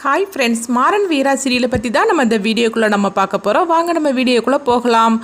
Hi friends, Maran வீரா சீரியலை பற்றி தான் நம்ம இந்த வீடியோக்குள்ளே நம்ம பார்க்க போகிறோம். வாங்க நம்ம வீடியோக்குள்ளே போகலாம்.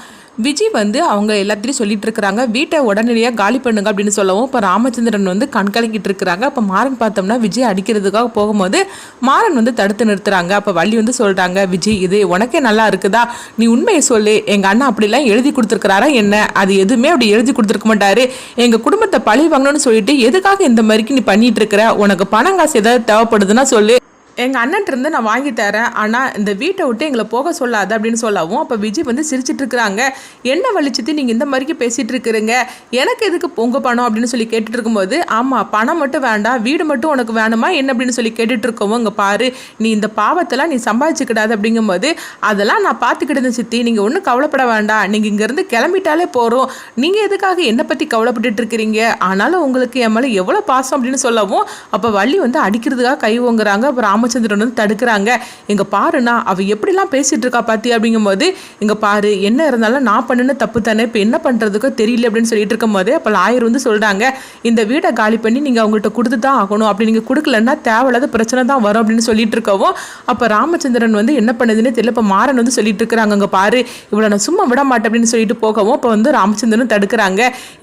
விஜய் அவங்க எல்லாத்தையும் சொல்லிட்டு இருக்கிறாங்க, வீட்டை உடனடியாக காலி பண்ணுங்க அப்படின்னு சொல்லவும் இப்போ ராமச்சந்திரன் கண்கலங்கிட்டு இருக்கிறாங்க. அப்போ மாறன் பார்த்தோம்னா விஜய் அடிக்கிறதுக்காக போகும்போது மாறன் தடுத்து நிறுத்துறாங்க. அப்போ வள்ளி சொல்கிறாங்க, விஜய் இது உனக்கே நல்லா இருக்குதா, நீ உண்மையை சொல்லு, எங்கள் அண்ணா அப்படிலாம் எழுதி கொடுத்துருக்கிறாரா என்ன? அது எதுவுமே அப்படி எழுதி கொடுத்துருக்க மாட்டாரு. எங்கள் குடும்பத்தை பழி வாங்கணும்னு சொல்லிட்டு எதுக்காக இந்த மாதிரிக்கு நீ பண்ணிட்டு இருக்கிற? உனக்கு பணம் காசு ஏதாவது தேவைப்படுதுன்னா சொல்லு, எங்கள் அண்ணன்ட்டு நான் வாங்கி தரேன், ஆனால் இந்த வீட்டை விட்டு எங்களை போக சொல்லாது அப்படின்னு சொல்லவும் அப்போ விஜய் சிரிச்சிட்டு இருக்கிறாங்க. என்ன வலிச்சுட்டு நீங்கள் இந்த மாதிரிக்கு பேசிகிட்டு இருக்கிறீங்க, எனக்கு எதுக்கு உங்கள் பணம் அப்படின்னு சொல்லி கேட்டுட்டு இருக்கும்போது, ஆமாம் பணம் மட்டும் வேண்டாம், வீடு மட்டும் உனக்கு வேணுமா என்ன அப்படின்னு சொல்லி கேட்டுட்டு இருக்கவும், இங்கே பாரு நீ இந்த பாவத்தெல்லாம் நீ சம்பாதிச்சுக்கிடாது அப்படிங்கும்போது, அதெல்லாம் நான் பார்த்துக்கிட்டு சித்தி, நீங்கள் ஒன்றும் கவலைப்பட வேண்டாம், நீங்கள் இங்கேருந்து கிளம்பிட்டாலே போகிறோம், நீங்கள் எதுக்காக என்னை பற்றி கவலைப்பட்டுட்டு இருக்கிறீங்க, ஆனாலும் உங்களுக்கு என் மேலே எவ்வளோ பாசம் அப்படின்னு சொல்லவும் அப்போ வள்ளி அடிக்கிறதுக்காக கை ஓங்குறாங்க. அப்புறம் ராமச்சந்திரன் தடுக்கிறாங்க. எங்க பாருண்ணா அவ எப்படிலாம் பேசிட்டு இருக்கா பாத்தி அப்படிங்கும்போது, இங்க பாரு என்ன இருந்தாலும் நான் பண்ணுன தப்பு தானே, இப்போ என்ன பண்றதுக்கோ தெரியல அப்படின்னு சொல்லிட்டு இருக்கும்போது அப்போ லாயர் சொல்றாங்க, இந்த வீட்டை காலி பண்ணி நீங்க அவங்கள்ட்ட கொடுத்து தான் ஆகணும், அப்படி நீங்க கொடுக்கலன்னா தேவையில்லாத பிரச்சனை தான் வரும் அப்படின்னு சொல்லிட்டு இருக்கவும் அப்போ ராமச்சந்திரன் என்ன பண்ணுதுன்னு தெரியல. இப்போ மாறன் சொல்லிட்டு இருக்கிறாங்க, அங்க பாரு இவ்வளோ நான் சும்மா விட மாட்டேன் அப்படின்னு சொல்லிட்டு போகவும் இப்போ ராமச்சந்திரன் தடுக்கிறாங்க.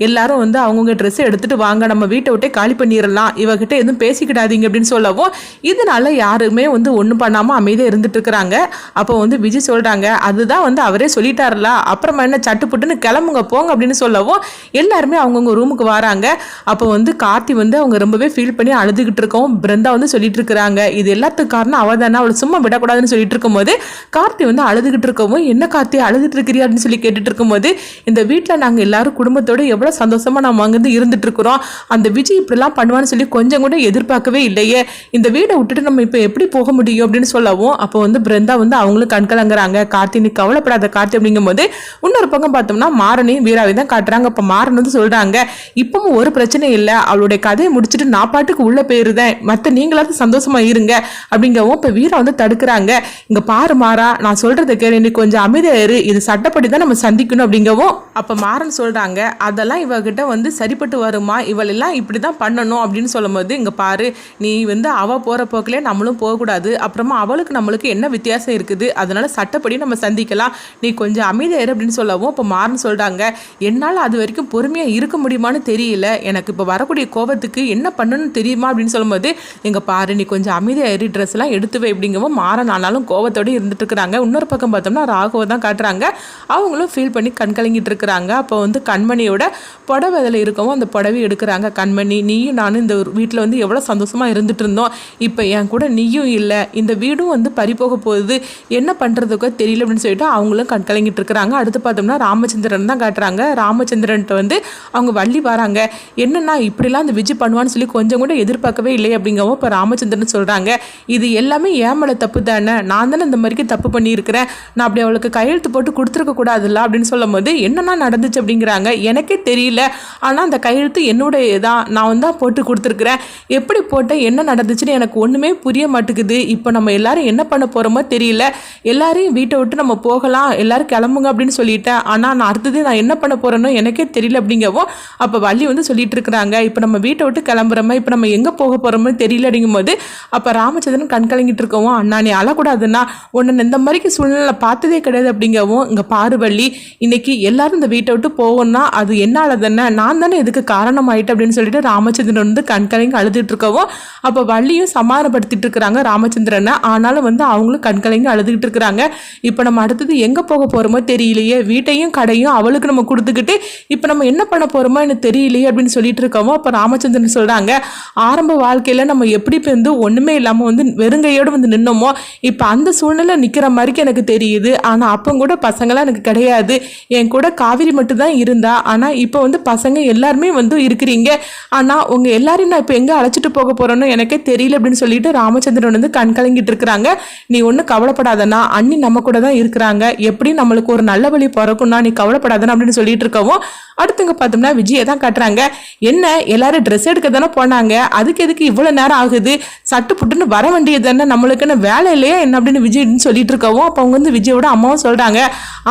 எல்லாரும் அவங்கவுங்க ட்ரெஸ் எடுத்துட்டு வாங்க, நம்ம வீட்டை விட்டே காலி பண்ணிடலாம், இவகிட்ட எதுவும் பேசிக்கிடாதீங்க அப்படின்னு சொல்லவும் இதனால யாருமே ஒன்றும் பண்ணாமல் அமைதியாக இருந்துட்டு இருக்கிறாங்க. அப்போ விஜய் சொல்கிறாங்க, அதுதான் அவரே சொல்லிட்டாருல, அப்புறமா என்ன சட்டு புட்டுன்னு கிளம்புங்க போங்க அப்படின்னு சொல்லவும் எல்லாருமே அவங்கவுங்க ரூமுக்கு வராங்க. அப்போ கார்த்தி அவங்க ரொம்பவே ஃபீல் பண்ணி அழுதுகிட்டு இருக்கோம். பிருந்தா சொல்லிட்டு இருக்கிறாங்க, இது எல்லாத்துக்கும் காரணம் அவள் தானே, அவளை சும்மா விடக்கூடாதுன்னு சொல்லிட்டு இருக்கும்போது கார்த்தி அழுதுகிட்டு இருக்கவும், என்ன கார்த்தி அழுதுட்டு இருக்கிறியா அப்படின்னு சொல்லி கேட்டுட்டு இருக்கும்போது, இந்த வீட்டில் நாங்கள் எல்லாரும் குடும்பத்தோடு எவ்வளோ சந்தோஷமா நம்ம இருந்துட்டு இருக்கிறோம், அந்த விஜய் இப்படிலாம் பண்ணுவான்னு சொல்லி கொஞ்சம் கூட எதிர்பார்க்கவே இல்லையே, இந்த வீடை விட்டுட்டு நம்ம இப்போ எப்படி போக முடியும் அப்படின்னு சொல்லவும் அப்போ பிருந்தா அவங்களும் கண்கலங்குறாங்க. கார்த்தி நீ கவலைப்படாத கார்த்தி அப்படிங்கும்போது இன்னொரு பக்கம் பார்த்தோம்னா மாறனையும் வீராவை தான் காட்டுறாங்க. அப்போ மாறன் சொல்றாங்க, இப்பவும் ஒரு பிரச்சனை இல்லை, அவளுடைய கதையை முடிச்சுட்டு நான் பாட்டுக்கு உள்ள போயிருந்தேன், மற்ற நீங்களாவது சந்தோஷமா இருங்க அப்படிங்கவும் இப்போ வீரா தடுக்கிறாங்க. இங்க பாரு மாறா, நான் சொல்றதை கேளு, நீ கொஞ்சம் அமைதியா இரு, இது சட்டப்படி தான் நம்ம சந்திக்கணும் அப்படிங்கவும் அப்போ மாறன் சொல்றாங்க, அதெல்லாம் இவகிட்ட சரிப்பட்டு வருமா, இவள் எல்லாம் இப்படிதான் பண்ணணும் அப்படின்னு சொல்லும் போது, இங்க பாரு நீ அவ போற போக்கிலே நம்மளும் போகக்கூடாது, அப்புறமா அவளுக்கு நம்மளுக்கு என்ன வித்தியாசம் இருக்குது, அதனால சட்டப்படி நம்ம சந்திக்கலாம், நீ கொஞ்சம் அமைதியாயிரு அப்படின்னு சொல்லவும் இப்போ மாறன் சொல்றாங்க, என்னால் அது வரைக்கும் பொறுமையாக இருக்க முடியுமான்னு தெரியல, எனக்கு இப்போ வரக்கூடிய கோபத்துக்கு என்ன பண்ணணும்னு தெரியுமா அப்படின்னு சொல்லும்போது, எங்க பாரு நீ கொஞ்சம் அமைதியாயிரு, ட்ரெஸ் எல்லாம் எடுத்துவே அப்படிங்கவும் மாறன் ஆனாலும் கோபத்தோடு இருந்துட்டு இருக்கிறாங்க. இன்னொரு பக்கம் பார்த்தோம்னா ராகவ தான் காட்டுறாங்க, அவங்களும் ஃபீல் பண்ணி கண்கலங்கிட்டு இருக்கிறாங்க. அப்போ கண்மணியோட புடவை அதில் இருக்கவும் அந்த புடவை எடுக்கிறாங்க. கண்மணி நீயும் நானும் இந்த வீட்டில் எவ்வளோ சந்தோஷமாக இருந்துட்டு இருந்தோம், இப்போ என் கூட நீயும் இல்லை, இந்த வீடும் பறிபோக போகுது, என்ன பண்ணுறதுக்கோ தெரியல அப்படின்னு சொல்லிட்டு அவங்களும் கண்கலங்கிட்டு இருக்கிறாங்க. அடுத்து பார்த்தோம்னா ராமச்சந்திரன் தான் காட்டுறாங்க. ராமச்சந்திரன்ட்டு அவங்க வள்ளி வராங்க, என்னன்னா இப்படிலாம் அந்த விஜய் பண்ணுவான்னு சொல்லி கொஞ்சம் கூட எதிர்பார்க்கவே இல்லை அப்படிங்கவும் இப்போ ராமச்சந்திரன் சொல்கிறாங்க, இது எல்லாமே ஏமலை தப்பு தானே, நான் தானே இந்த மாதிரிக்கு தப்பு பண்ணியிருக்கிறேன், நான் அப்படி அவளுக்கு கையெழுத்து போட்டு கொடுத்துருக்க கூடாதுல்ல அப்படின்னு சொல்லும் போது, என்னன்னா நடந்துச்சு அப்படிங்கிறாங்க, எனக்கே தெரியல, ஆனால் அந்த கையெழுத்து என்னுடைய தான், நான் தான் போட்டு கொடுத்துருக்குறேன், எப்படி போட்டேன் என்ன நடந்துச்சுன்னு எனக்கு ஒன்றுமே புரிய மாட்டேங்குது, இப்போ நம்ம எல்லாரும் என்ன பண்ண போகிறோமோ தெரியல, எல்லாரையும் வீட்டை விட்டு நம்ம போகலாம், எல்லாரும் கிளம்புங்க அப்படின்னு சொல்லிட்டேன், ஆனால் நான் அடுத்தது நான் என்ன பண்ண போகிறேனோ எனக்கே தெரியல அப்படிங்கவும் அப்போ வள்ளி சொல்லிட்டு இருக்கிறாங்க, இப்போ நம்ம வீட்டை விட்டு கிளம்புறோமா, இப்போ நம்ம எங்கே போக போகிறோமோ தெரியல அப்படிங்கும்போது அப்போ ராமச்சந்திரன் கண்கலங்கிட்டு இருக்கவும், அண்ணா நீ அழக்கூடாதுன்னா உன்னை இந்த மாதிரிக்கு சூழ்நிலை பார்த்ததே கிடையாது அப்படிங்கவும், இங்கே பாரு வள்ளி இன்னைக்கு எல்லாரும் இந்த வீட்டை விட்டு போவோம்னா அது என்னால் தானே, நான் தானே இதுக்கு காரணம் ஆயிட்டு அப்படின்னு சொல்லிட்டு ராமச்சந்திரன் கண்கலங்கி அழுதுட்டு இருக்கவும் அப்போ வள்ளியும் சமாதானப்படுத்திட்டு இருக்கிறாங்க ராமச்சந்திரனை. ஆனாலும் அவங்களும் கண்கலங்கி அழுதுகிட்டு இருக்கிறாங்க. இப்போ நம்ம அடுத்தது எங்கே போக போகிறோமோ தெரியலையே, வீட்டையும் கடையும் அவளுக்கு நம்ம கொடுத்துக்கிட்டு இப்போ நம்ம என்ன பண்ண போகிறோமோ எனக்கு தெரியலையே அப்படின்னு சொல்லிட்டு இருக்கோமோ அப்போ ராமச்சந்திரன் சொல்கிறாங்க, ஆரம்ப வாழ்க்கையில் நம்ம எப்படி ஒன்றுமே இல்லாமல் வெறுங்கையோடு நின்னோமோ, இப்போ அந்த சூழ்நிலை நிற்கிற மாதிரிக்கு எனக்கு தெரியுது, ஆனால் அப்போ கூட பசங்களாம் எனக்கு கிடையாது, என் கூட காவிரி மட்டும் தான் இருந்தா, ஆனால் இப்போ பசங்க எல்லாருமே இருக்கிறீங்க, ஆனால் உங்கள் எல்லாரையும் நான் இப்போ எங்கே அழைச்சிட்டு போக போகிறேன்னு எனக்கே தெரியல அப்படின்னு சொல்லிட்டு ராமச்சந்திரன் கண்கலங்கிட்டு இருக்கிறாங்க. நீ ஒன்றும் கவலைப்படாதனா, அண்ணி நம்ம கூட தான் இருக்கிறாங்க, எப்படி நம்மளுக்கு ஒரு நல்ல வழி பிறக்கும்னா நீ கவலைப்படாதனா அப்படின்னு சொல்லிட்டு இருக்கவும் அடுத்துங்க பார்த்தோம்னா விஜயை தான் காட்டுறாங்க, என்ன எல்லாரும் ட்ரெஸ் எடுக்க தானே போனாங்க, அதுக்கு எதுக்கு இவ்வளோ நேரம் ஆகுது, சட்டு புட்டுன்னு வர வேண்டியது தானே, நம்மளுக்குன்னு வேலை இல்லையா என்ன அப்படின்னு விஜய்னு சொல்லிட்டு இருக்கவும் அப்போ அவங்க விஜயோட அம்மாவும் சொல்கிறாங்க,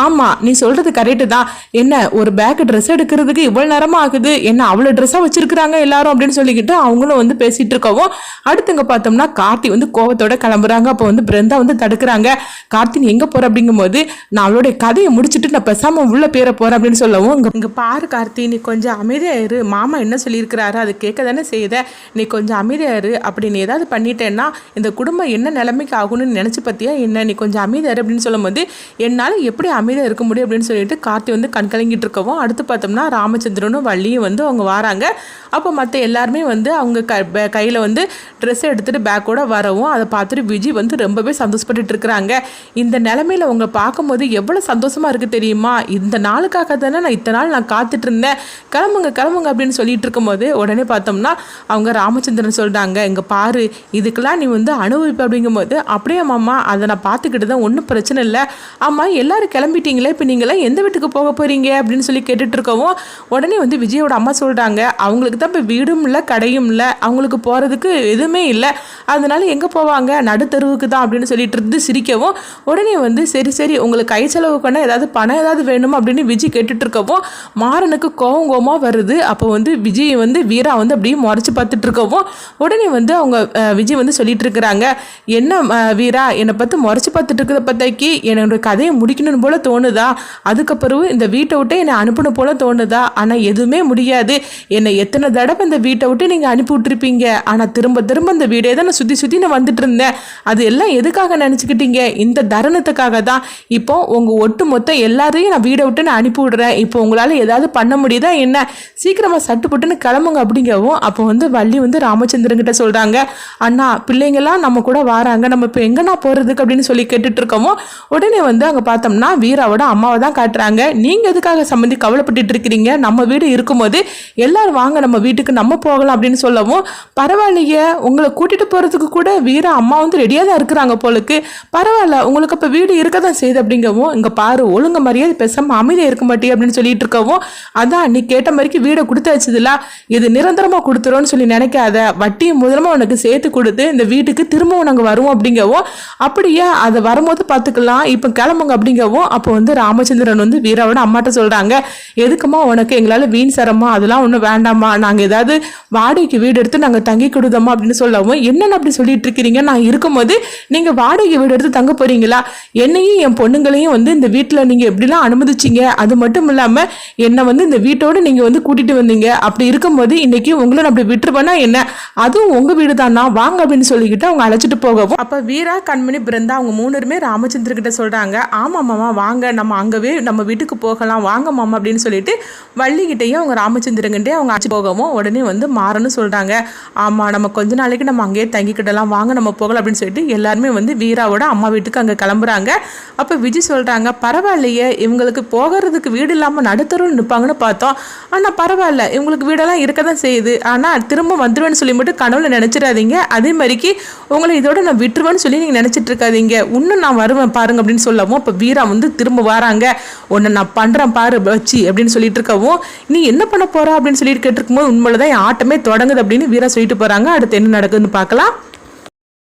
ஆமாம் நீ சொல்கிறது கரெக்டு தான், என்ன ஒரு பேக் ட்ரெஸ் எடுக்கிறதுக்கு இவ்வளோ நேரமாக ஆகுது, என்ன அவ்வளோ ட்ரெஸ்ஸாக வச்சிருக்கிறாங்க எல்லாரும் அப்படின்னு சொல்லிக்கிட்டு அவங்களும் பேசிட்டு இருக்கவும் அடுத்துங்க பார்த்தோம்னா கார்த்தி கார்த்தி வந்து கோவத்தோட கிளம்புறாங்க. அப்போ வந்து பிருந்தா வந்து தடுக்கிறாங்க. கார்த்தி நீ எங்க போற அப்படிங்கும்போது நான் அவளுடைய கதையை முடிச்சுட்டு நான் பேசாம உள்ள பேர போறேன் அப்படின்னு சொல்லவும், இங்க பாரு கார்த்தி நீ கொஞ்சம் அமைதியாயிரு, மாமா என்ன சொல்லியிருக்கிறாரு அது கேட்க தானே செய்த, நீ கொஞ்சம் அமைதியாயிரு, அப்படி நீ ஏதாவது பண்ணிட்டேன்னா இந்த குடும்பம் என்ன நிலைமைக்கு ஆகும்னு நினைச்சு பத்தியா என்ன, நீ கொஞ்சம் அமைதியாயிரு அப்படின்னு சொல்லும்போது என்னால் எப்படி அமைதியாக இருக்க முடியும் அப்படின்னு சொல்லிட்டு கார்த்தி வந்து கண்கலங்கிட்டு இருக்கவும், அடுத்து பார்த்தோம்னா ராமச்சந்திரனும் வள்ளியும் வந்து அவங்க வராங்க. அப்போ மற்ற எல்லாருமே வந்து அவங்க கையில் வந்து ட்ரெஸ் எடுத்துகிட்டு பேக்கோட வரவும் அதை பார்த்துட்டு விஜய் வந்து ரொம்பவே சந்தோஷப்பட்டுட்டு இருக்கிறாங்க. இந்த நிலமையில அவங்க பார்க்கும்போது எவ்வளோ சந்தோஷமாக இருக்குது தெரியுமா, இந்த நாளுக்காக தானே நான் இத்தனை நாள் நான் காத்துட்டு இருந்தேன், கிளம்புங்க கிளம்புங்க அப்படின்னு சொல்லிட்டு இருக்கும்போது உடனே பார்த்தோம்னா அவங்க ராமச்சந்திரன் சொல்கிறாங்க, இங்கே பாரு இதுக்கெல்லாம் நீ வந்து அனுபவிப்ப அப்படிங்கும்போது, அப்படியே மாமா அதை நான் பார்த்துக்கிட்டு தான் ஒன்றும் பிரச்சனை இல்லை, ஆமாம் எல்லாரும் கிளம்பிட்டீங்களே இப்போ நீங்களாம் எந்த வீட்டுக்கு போக போகிறீங்க அப்படின்னு சொல்லி கேட்டுட்டு இருக்கவும், உடனே வந்து விஜயோட அம்மா சொல்கிறாங்க அவங்களுக்கு தான் இப்போ வீடும் இல்லை கடையும் இல்லை, அவங்களுக்கு போகிறதுக்கு எதுவுமே இல்லை, அதனால எங்கே போவாங்க நடுத்தருவுக்கு தான் அப்படின்னு சொல்லிட்டு இருந்து சிரிக்கவும், உடனே வந்து சரி சரி உங்களுக்கு கை செலவு பண்ண ஏதாவது பணம் ஏதாவது வேணுமா அப்படின்னு விஜய் கேட்டுட்டு இருக்கவும் மாறனுக்கு கோவமாக வருது. அப்போ வந்து விஜய் வந்து வீரா வந்து அப்படியே முறைச்சி பார்த்துட்டு இருக்கவும், உடனே வந்து அவங்க விஜய் வந்து சொல்லிட்டு இருக்கிறாங்க, என்ன வீரா என்னை பார்த்து முறைச்சி பார்த்துட்டு இருக்கிறத பற்றி என்னோட கதையை முடிக்கணும் போல தோணுதா, அதுக்கப்புறம் இந்த வீட்டை விட்டு என்னை அனுப்பணும் போல தோணுதா, ஆனால் எதுவுமே முடியாது, என்னை எத்தனை தடவை இந்த வீட்டை விட்டு நீங்கள் அனுப்பி விட்டுருப்பீங்க, ஆனால் திரும்ப திரும்ப இந்த வீடே தான் நான் சுற்றி நான் வந்துட்டு இருந்தேன், அது எல்லாம் எதுக்காக நினச்சிக்கிட்டீங்க, இந்த தருணத்துக்காக தான், இப்போ உங்கள் ஒட்டு மொத்தம் எல்லாரையும் நான் வீடை விட்டு நான் அனுப்பி விடுறேன், இப்போ உங்களால் ஏதாவது பண்ண முடியுதா என்ன, சீக்கிரமாக சட்டு போட்டுன்னு கிளம்புங்க அப்படிங்கவும், அப்போ வந்து வள்ளி வந்து ராமச்சந்திரன் கிட்ட சொல்கிறாங்க, அண்ணா பிள்ளைங்கள்லாம் நம்ம கூட வராங்க, நம்ம இப்போ எங்கன்னா போகிறதுக்கு அப்படின்னு சொல்லி கேட்டுட்டு இருக்கோமோ, உடனே வந்து அங்கே பார்த்தோம்னா வீராவோட அம்மாவை தான் காட்டுறாங்க, நீங்கள் எதுக்காக சம்மந்தி கவலைப்பட்டுட்டு இருக்கிறீங்க, நம்ம வீடு இருக்கும்போது எல்லாரும் வாங்க நம்ம வீட்டுக்கு நம்ம போகலாம் அப்படின்னு சொல்லவும், பரவாயில்லையே உங்களை கூட்டிட்டு போறதுக்கு கூட வீரா அம்மா வந்து ரெடியா தான் இருக்கிறாங்க போலுக்கு, பரவாயில்ல உங்களுக்கு அப்ப வீடு இருக்க தான் செய்யுது அப்படிங்கவும், இங்க பாரு ஒழுங்கு மரியாதை பேசாம அமைதியா இருக்க மாட்டே அப்படின்னு சொல்லிட்டு இருக்கவும், அதான் நீ கேட்ட மாதிரிக்கு வீடை கொடுத்து வச்சதுல இது நிரந்தரமா கொடுத்துரும்னு சொல்லி நினைக்காத, வட்டியும் முதலமா உனக்கு சேர்த்து கொடுத்து இந்த வீட்டுக்கு திரும்பவும் நாங்கள் வருவோம் அப்படிங்கவும், அப்படியே அதை வரும்போது பார்த்துக்கலாம் இப்போ கிளம்புங்க அப்படிங்கவும், அப்போ வந்து ராமச்சந்திரன் வந்து வீராவோட அம்மாட்ட சொல்றாங்க, எதுக்குமா உனக்கு எங்களால் வீண் சரமா அதெல்லாம் ஒன்றும் வேண்டாமா, நாங்கள் ஏதாவது வாடகைக்கு வீடு எடுத்து நாங்கள் தங்கி கொடுதோமா அப்படின்னு சொல்லவும், என்னென்ன அப்படி சொல்லிட்டு இருக்கிறீங்க, நான் இருக்கும்போது நீங்கள் வாடகை வீடு எடுத்து தங்க போறீங்களா, என்னையும் என் பொண்ணுங்களையும் வந்து இந்த வீட்டில் நீங்கள் எப்படிலாம் அனுமதிச்சிங்க, அது மட்டும் இல்லாமல் என்னை வந்து இந்த வீட்டோடு நீங்கள் வந்து கூட்டிட்டு வந்தீங்க, அப்படி இருக்கும்போது இன்னைக்கு உங்களை நான் அப்படி விட்டுருவேன்னா என்ன, அதுவும் உங்கள் வீடு தானா வாங்க அப்படின்னு சொல்லிக்கிட்டு அவங்க அழைச்சிட்டு போகவும், அப்போ வீரா கண்மணி பிருந்தா அவங்க 3 பேருமே ராமச்சந்திர கிட்ட சொல்கிறாங்க, ஆமாம் மாமா வாங்க நம்ம அங்கவே நம்ம வீட்டுக்கு போகலாம் வாங்க மாமா அப்படின்னு சொல்லிட்டு வள்ளிக்கிட்டையும் அவங்க ராமச்சந்திரங்கிட்டே அவங்க அழைச்சி போகவும், உடனே வந்து மாறன்னு சொல்கிறாங்க, ஆமாம் நம்ம கொஞ்ச நாளைக்கு நம்ம அங்கேயே தங்கிக்கிடலாம் வாங்க நம்ம போகலாம் அப்படின்னு சொல்லிட்டு எல்லாருமே வந்து வீராவோட அம்மா வீட்டுக்கு அங்கே கிளம்புறாங்க. அப்போ விஜய் சொல்கிறாங்க, பரவாயில்லையே இவங்களுக்கு போகிறதுக்கு வீடு இல்லாமல் நடுத்தருன்னு நிற்பாங்கன்னு பார்த்தோம், ஆனால் பரவாயில்ல இவங்களுக்கு வீடெல்லாம் இருக்க தான் செய்யுது, ஆனால் திரும்ப வந்துடுவேன்னு சொல்லி மட்டும் கனவுல நினச்சிடாதீங்க, அதே மாதிரிக்கு உங்களை இதோட நான் விட்டுருவேன்னு சொல்லி நீங்கள் நினச்சிட்டு இருக்காதீங்க, இன்னும் நான் வருவேன் பாருங்க அப்படின்னு சொல்லவும், இப்போ வீரா வந்து திரும்ப வராங்க, உன்னை நான் பண்ணுறேன் பாரு வச்சு அப்படின்னு சொல்லிட்டு இருக்கவும், நீ என்ன பண்ண போறா அப்படின்னு சொல்லிட்டு கேட்டிருக்கும்போது உண்மையில தான் ஆட்டமே தொடங்குது அப்படின்னு வீரா சொல்லிட்டு போறாங்க. அடுத்து என்ன நடக்குதுன்னு பார்க்கலாம்.